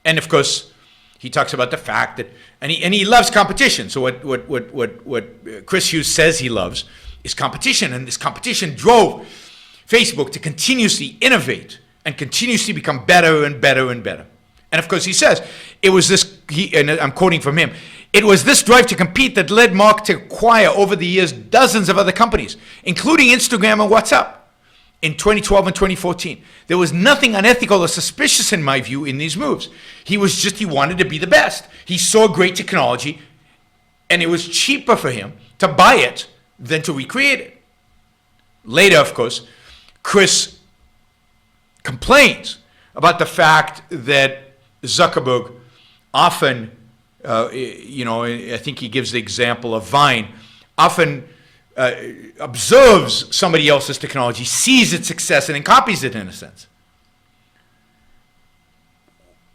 And of course, he talks about the fact that, and he loves competition. So what Chris Hughes says he loves is competition, and this competition drove Facebook to continuously innovate and continuously become better and better and better. And of course, he says it was this. And I'm quoting from him. It was this drive to compete that led Mark to acquire over the years dozens of other companies, including Instagram and WhatsApp. In 2012 and 2014, there was nothing unethical or suspicious in my view in these moves. He wanted to be the best. He saw great technology, and it was cheaper for him to buy it than to recreate it. Later, of course, Chris complains about the fact that Zuckerberg often, I think he gives the example of Vine, often observes somebody else's technology, sees its success, and then copies it in a sense.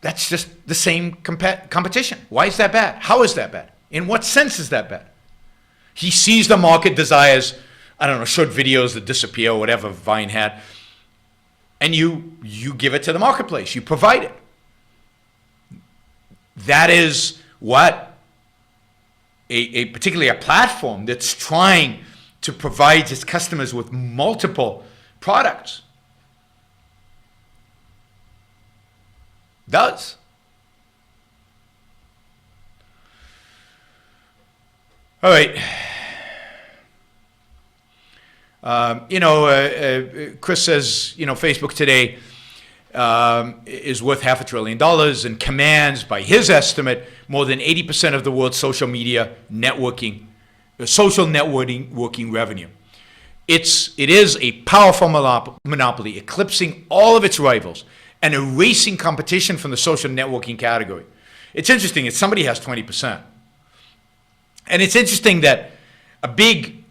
That's just the same competition. Why is that bad? How is that bad? In what sense is that bad? He sees the market desires, short videos that disappear, or whatever Vine had, and you give it to the marketplace. You provide it. That is what particularly a platform that's trying to provide its customers with multiple products does. All right. Chris says, Facebook today is worth $500 billion and commands, by his estimate, more than 80% of the world's social networking revenue. It is a powerful monopoly, eclipsing all of its rivals and erasing competition from the social networking category. It's interesting, somebody has 20%. And it's interesting that a big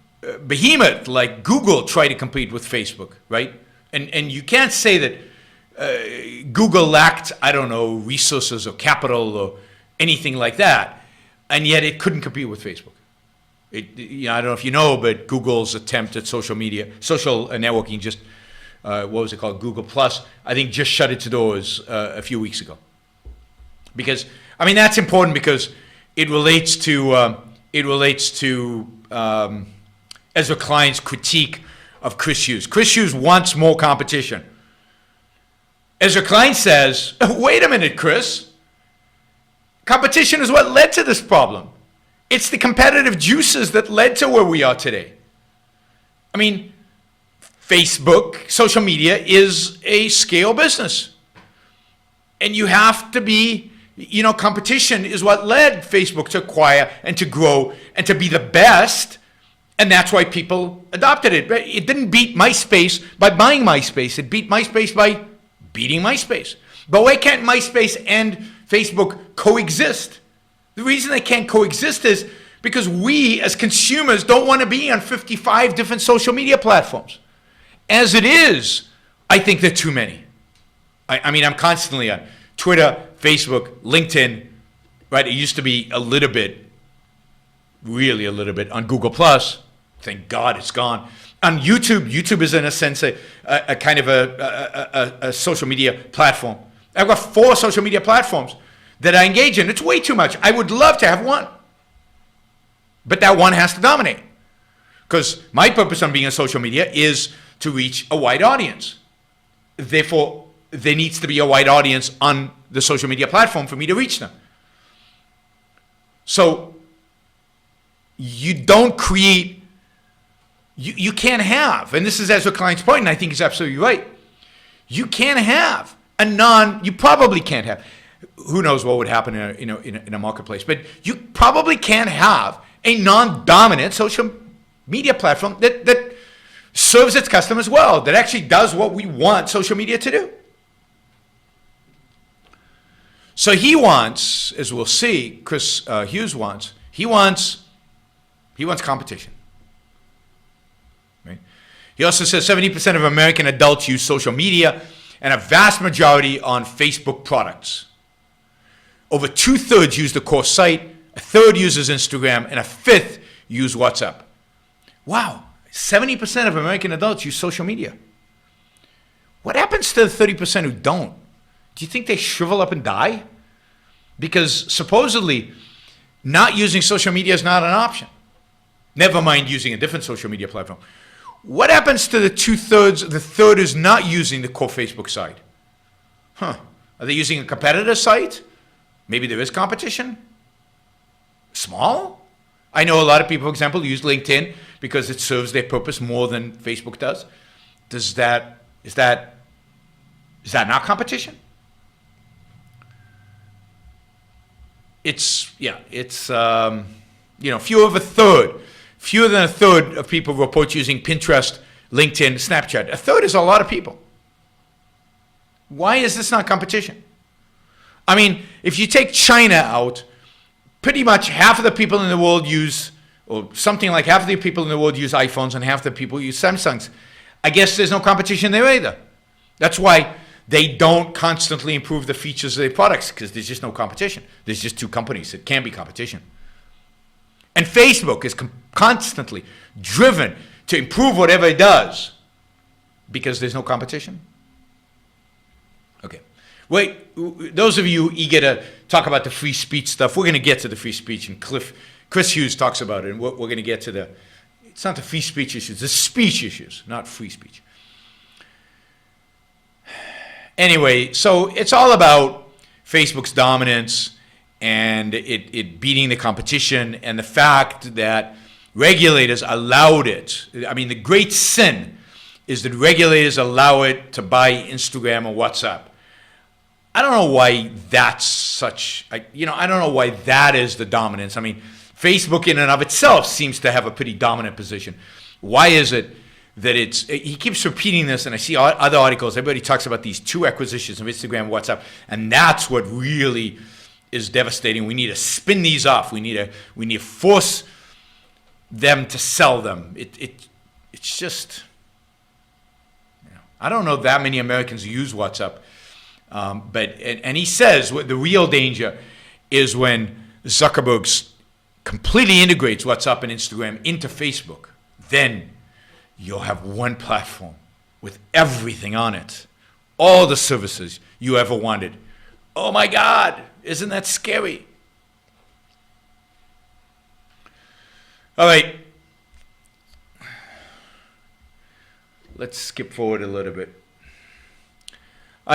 behemoth like Google tried to compete with Facebook, right? And you can't say that Google lacked, resources or capital or anything like that, and yet it couldn't compete with Facebook. I don't know if you know, but Google's attempt at social networking just, what was it called, Google Plus, I think just shut its doors a few weeks ago. Because, that's important because it relates to Ezra Klein's critique of Chris Hughes. Chris Hughes wants more competition. Ezra Klein says, wait a minute, Chris. Competition is what led to this problem. It's the competitive juices that led to where we are today. Facebook, social media is a scale business. And you have to be, competition is what led Facebook to acquire and to grow and to be the best. And that's why people adopted it. It didn't beat MySpace by buying MySpace. It beat MySpace by beating MySpace. But why can't MySpace and Facebook coexist? The reason they can't coexist is because we as consumers don't want to be on 55 different social media platforms. As it is, I think there are too many. I'm constantly on Twitter, Facebook, LinkedIn, right? It used to be really a little bit on Google Plus. Thank God it's gone. On YouTube, YouTube is in a sense a kind of a social media platform. I've got 4 social media platforms that I engage in. It's way too much. I would love to have one. But that one has to dominate. Because my purpose on being on social media is to reach a wide audience. Therefore, there needs to be a wide audience on the social media platform for me to reach them. So you don't create, you can't have, and this is Ezra Klein's point, and I think he's absolutely right. You can't have you probably can't have, who knows what would happen in a marketplace, but you probably can't have a non-dominant social media platform that serves its customers well, that actually does what we want social media to do. So he wants, as we'll see, Chris Hughes wants competition. Right? He also says 70% of American adults use social media and a vast majority on Facebook products. Over 2/3 use the core site, 1/3 uses Instagram, and 1/5 use WhatsApp. Wow, 70% of American adults use social media. What happens to the 30% who don't? Do you think they shrivel up and die? because supposedly not using social media is not an option. Never mind using a different social media platform. What happens to the 2/3? The third is not using the core Facebook site. Are they using a competitor site? Maybe there is competition. Small? I know a lot of people, for example, use LinkedIn because it serves their purpose more than Facebook does. Is that not competition? It's fewer than a third of people report using Pinterest, LinkedIn, Snapchat. A third is a lot of people. Why is this not competition? I mean, if you take China out, pretty much half of the people in the world use, or something like half of the people in the world use iPhones and half the people use Samsungs. I guess there's no competition there either. That's why they don't constantly improve the features of their products, because there's just no competition. There's just two companies. It can't be competition. And Facebook is constantly driven to improve whatever it does because there's no competition. Okay. Wait, those of you eager to talk about the free speech stuff, we're going to get to the free speech, and Chris Hughes talks about it, and we're going to get to it's not the free speech issues, the speech issues, not free speech. Anyway, so it's all about Facebook's dominance and it beating the competition, and the fact that regulators allowed it. I mean, the great sin is that regulators allow it to buy Instagram or WhatsApp. I don't know why that's such, I don't know why that is the dominance. I mean, Facebook in and of itself seems to have a pretty dominant position. Why is it that he keeps repeating this, and I see other articles, everybody talks about these two acquisitions of Instagram and WhatsApp, and that's what really is devastating. We need to spin these off. We need to force them to sell them. It's just, I don't know that many Americans use WhatsApp. But he says the real danger is when Zuckerberg completely integrates WhatsApp and Instagram into Facebook. Then you'll have one platform with everything on it, all the services you ever wanted. Oh my God, isn't that scary? All right, let's skip forward a little bit.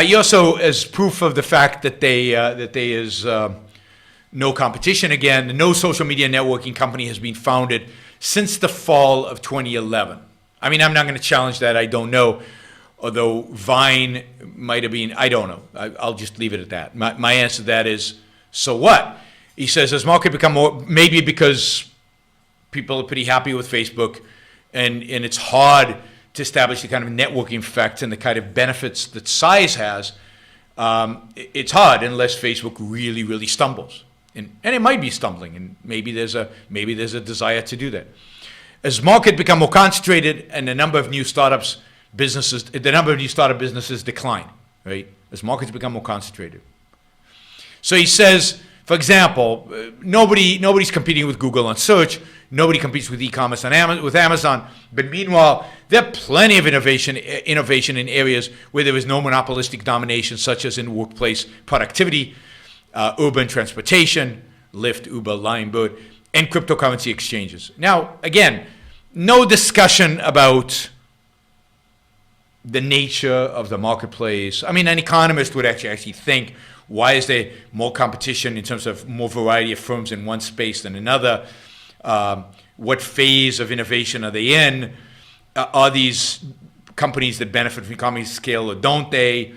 He also, as proof of the fact that there is no competition again, no social media networking company has been founded since the fall of 2011. I mean, I'm not going to challenge that. I don't know. Although Vine might have been, I don't know. I'll just leave it at that. My answer to that is, so what? He says, as market become more, maybe because people are pretty happy with Facebook, and it's hard to establish the kind of networking effects and the kind of benefits that size has. It's hard unless Facebook really, really stumbles, and it might be stumbling, and maybe there's a desire to do that. As market become more concentrated and the number of new startup businesses decline, right? As markets become more concentrated. So he says, for example, nobody's competing with Google on search. Nobody competes with e-commerce with Amazon. But meanwhile, there are plenty of innovation in areas where there is no monopolistic domination, such as in workplace productivity, urban transportation, Lyft, Uber, Lime, Bird, and cryptocurrency exchanges. Now, again, no discussion about the nature of the marketplace. I mean, an economist would actually think, why is there more competition in terms of more variety of firms in one space than another? What phase of innovation are they in? Are these companies that benefit from economies of scale, or don't they?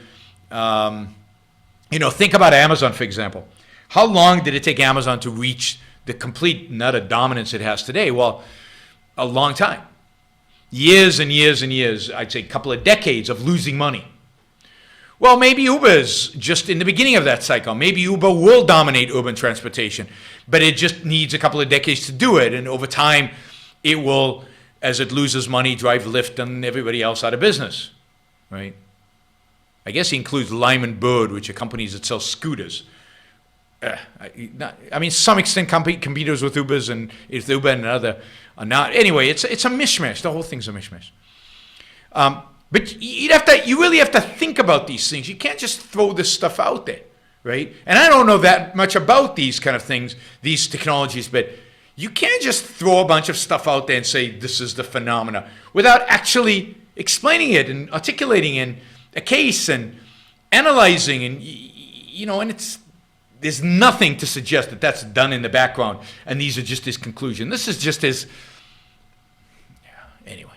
Think about Amazon, for example. How long did it take Amazon to reach the complete, not a dominance it has today? Well, a long time. Years and years and years, I'd say a couple of decades of losing money. Well, maybe Uber is just in the beginning of that cycle. Maybe Uber will dominate urban transportation, but it just needs a couple of decades to do it. And over time, it will, as it loses money, drive Lyft and everybody else out of business, right? I guess he includes Lime and Bird, which are companies that sell scooters. Some extent competitors with Ubers, and if Uber and another are not. Anyway, it's a mishmash. The whole thing's a mishmash. But you really have to think about these things. You can't just throw this stuff out there, right? And I don't know that much about these kind of things, these technologies, but you can't just throw a bunch of stuff out there and say this is the phenomena without actually explaining it and articulating in a case and analyzing, and and there's nothing to suggest that that's done in the background and these are just his conclusion. This is just his, anyway.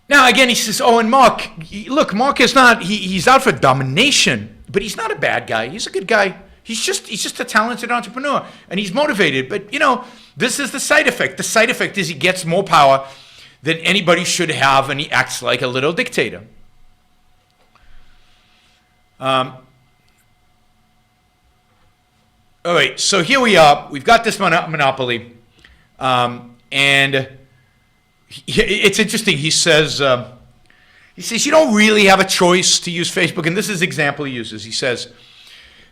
Now again, he says, oh, and Mark, look, Mark is not, he's out for domination, but he's not a bad guy. He's a good guy. He's just a talented entrepreneur, and he's motivated. But this is the side effect. The side effect is he gets more power than anybody should have, and he acts like a little dictator. All right, so here we are. We've got this monopoly, and it's interesting. He says you don't really have a choice to use Facebook, and this is the example he uses. He says,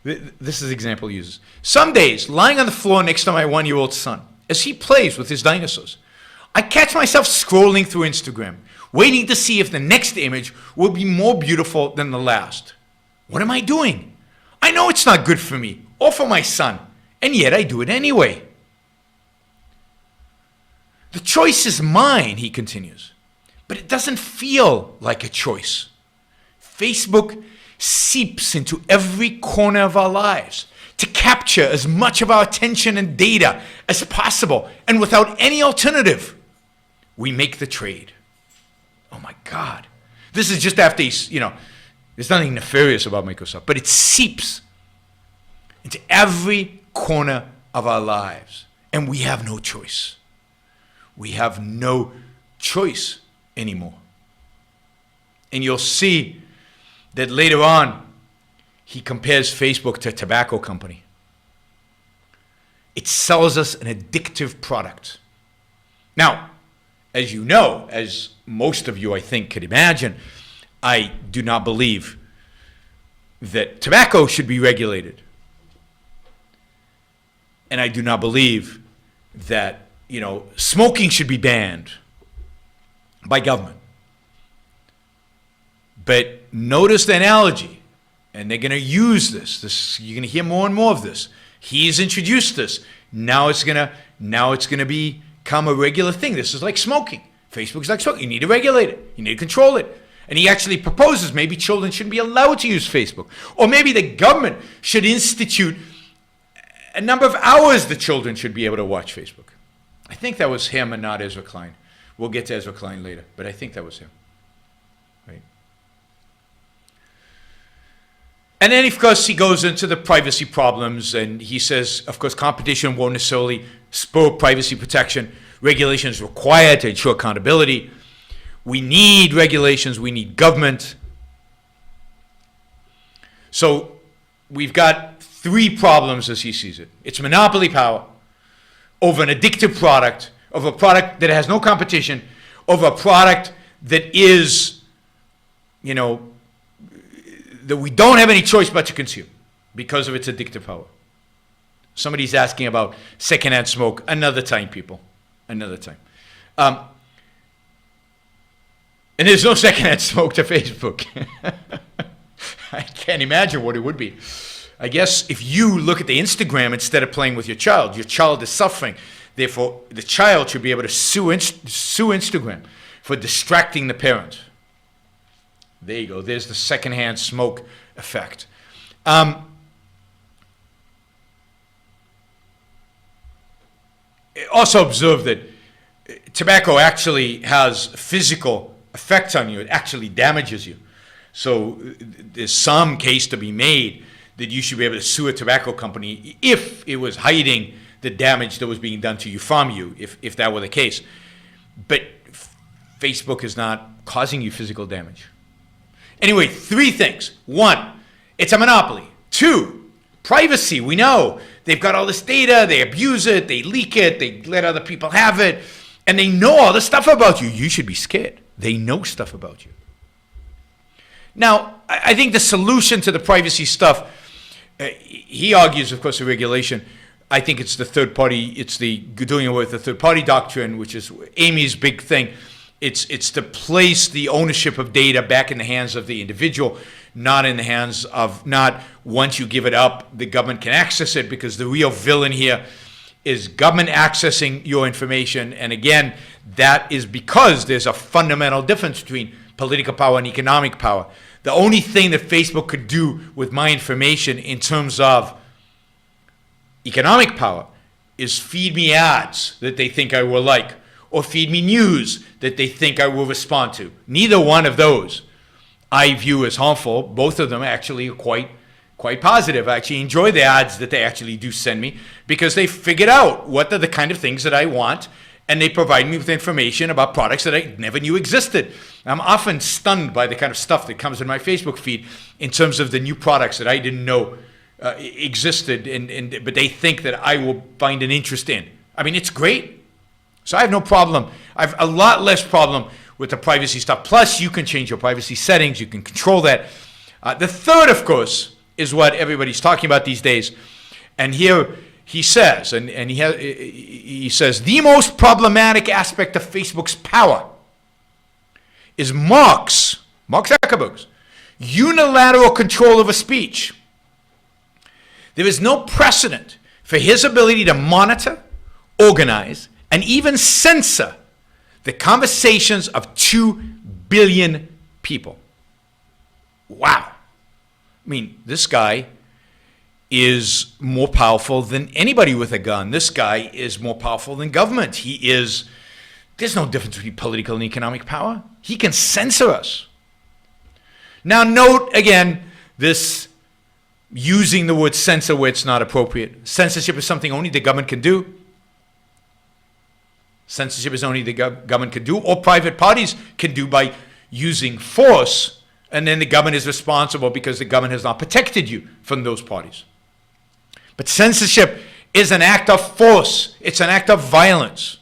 this is the example he uses. Some days, lying on the floor next to my 1-year-old son, as he plays with his dinosaurs, I catch myself scrolling through Instagram, waiting to see if the next image will be more beautiful than the last. What am I doing? I know it's not good for me or for my son, and yet I do it anyway. The choice is mine, he continues, but it doesn't feel like a choice. Facebook seeps into every corner of our lives to capture as much of our attention and data as possible, and without any alternative, we make the trade. Oh my God. This is just after he's, there's nothing nefarious about Microsoft, but it seeps into every corner of our lives, and we have no choice. We have no choice anymore. And you'll see that later on, he compares Facebook to a tobacco company. It sells us an addictive product. Now, as you know, as most of you I think could imagine, I do not believe that tobacco should be regulated. And I do not believe that, smoking should be banned by government. But notice the analogy, and they're going to use this. You're going to hear more and more of this. He's introduced this. Now it's going to become a regular thing. This is like smoking. Facebook's like smoking. You need to regulate it. You need to control it. And he actually proposes maybe children shouldn't be allowed to use Facebook. Or maybe the government should institute a number of hours the children should be able to watch Facebook. I think that was him and not Ezra Klein. We'll get to Ezra Klein later, but I think that was him. Right? And then, of course, he goes into the privacy problems, and he says, of course, competition won't necessarily spur privacy protection. Regulation is required to ensure accountability. We need regulations. We need government. So we've got 3 problems as he sees it. It's monopoly power over an addictive product, over a product that has no competition, over a product that is, that we don't have any choice but to consume because of its addictive power. Somebody's asking about secondhand smoke. Another time, people. Another time. And there's no secondhand smoke to Facebook. I can't imagine what it would be. I guess if you look at the Instagram instead of playing with your child is suffering. Therefore, the child should be able to sue Instagram for distracting the parent. There you go. There's the secondhand smoke effect. Also observe that tobacco actually has physical effects on you. It actually damages you. So there's some case to be made that you should be able to sue a tobacco company if it was hiding the damage that was being done to you from you, if that were the case. But Facebook is not causing you physical damage. Anyway, 3 things. 1, it's a monopoly. 2, privacy. We know they've got all this data, they abuse it, they leak it, they let other people have it, and they know all this stuff about you. You should be scared. They know stuff about you. Now, I think the solution to the privacy stuff, he argues, of course, the regulation. I think it's the third party, it's the doing away with the third party doctrine, which is Amy's big thing. It's to place the ownership of data back in the hands of the individual. not in the hands of, not once you give it up, the government can access it, because the real villain here is government accessing your information. And again, that is because there's a fundamental difference between political power and economic power. The only thing that Facebook could do with my information in terms of economic power is feed me ads that they think I will like, or feed me news that they think I will respond to. Neither one of those I view as harmful. Both of them actually are quite positive. I actually enjoy the ads that they actually do send me, because they figured out what are the kind of things that I want, and they provide me with information about products that I never knew existed. I'm often stunned by the kind of stuff that comes in my Facebook feed in terms of the new products that I didn't know existed, but they think that I will find an interest in. I mean, it's great. So I have no problem. I have a lot less problem with the privacy stuff. Plus, you can change your privacy settings. You can control that. The third, of course, is what everybody's talking about these days. And here he says, he says, the most problematic aspect of Facebook's power is Mark Zuckerberg's unilateral control over speech. There is no precedent for his ability to monitor, organize, and even censor the conversations of 2 billion people. Wow. I mean, this guy is more powerful than anybody with a gun. This guy is more powerful than government. There's no difference between political and economic power. He can censor us. Now note again, this using the word censor where it's not appropriate. Censorship is something only the government can do. Censorship is only the government can do, or private parties can do by using force, and then the government is responsible because the government has not protected you from those parties. But censorship is an act of force. It's an act of violence.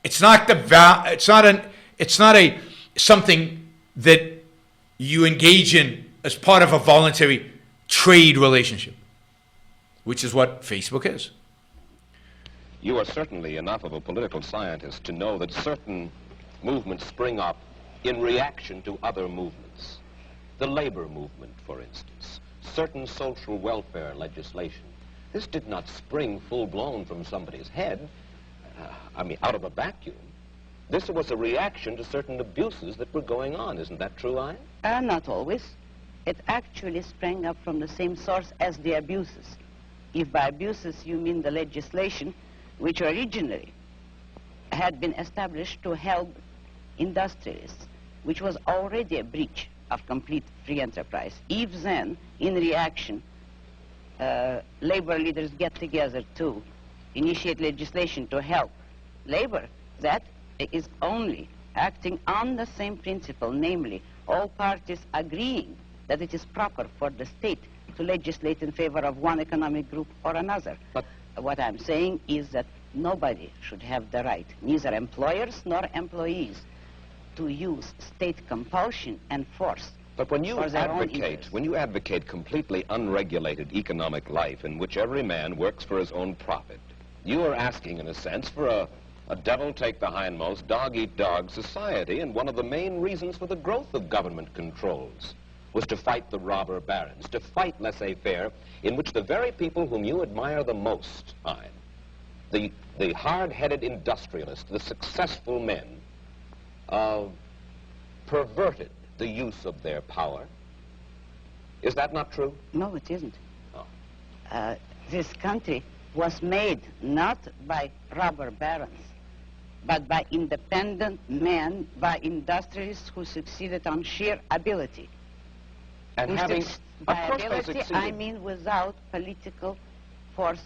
It's not something that you engage in as part of a voluntary trade relationship, which is what Facebook is. You are certainly enough of a political scientist to know that certain movements spring up in reaction to other movements. The labor movement, for instance, certain social welfare legislation. This did not spring full-blown from somebody's head, out of a vacuum. This was a reaction to certain abuses that were going on. Isn't that true, Ian? Not always. It actually sprang up from the same source as the abuses. If by abuses you mean the legislation, which originally had been established to help industrialists, which was already a breach of complete free enterprise. If then, in reaction, labor leaders get together to initiate legislation to help labor, that is only acting on the same principle, namely, all parties agreeing that it is proper for the state to legislate in favor of one economic group or another. But what I'm saying is that nobody should have the right, neither employers nor employees, to use state compulsion and force. But when you advocate completely unregulated economic life in which every man works for his own profit, you are asking, in a sense, for a devil-take-the-hindmost, dog-eat-dog society, and one of the main reasons for the growth of government controls was to fight the robber barons, to fight laissez-faire, in which the very people whom you admire the most, the hard-headed industrialists, the successful men, perverted the use of their power. Is that not true? No, it isn't. Oh. This country was made not by robber barons, but by independent men, by industrialists who succeeded on sheer ability. And having, by ability, I mean without political force,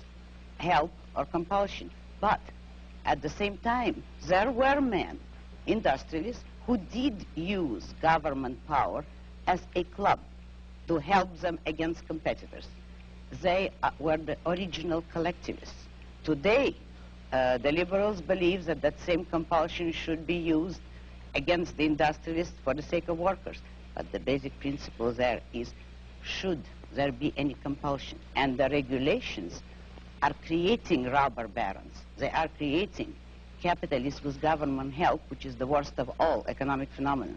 help, or compulsion. But at the same time, there were men, industrialists, who did use government power as a club to help them against competitors. They were the original collectivists. Today, the liberals believe that that same compulsion should be used against the industrialists for the sake of workers. But the basic principle there is, should there be any compulsion? And the regulations are creating robber barons. They are creating capitalists with government help, which is the worst of all economic phenomena.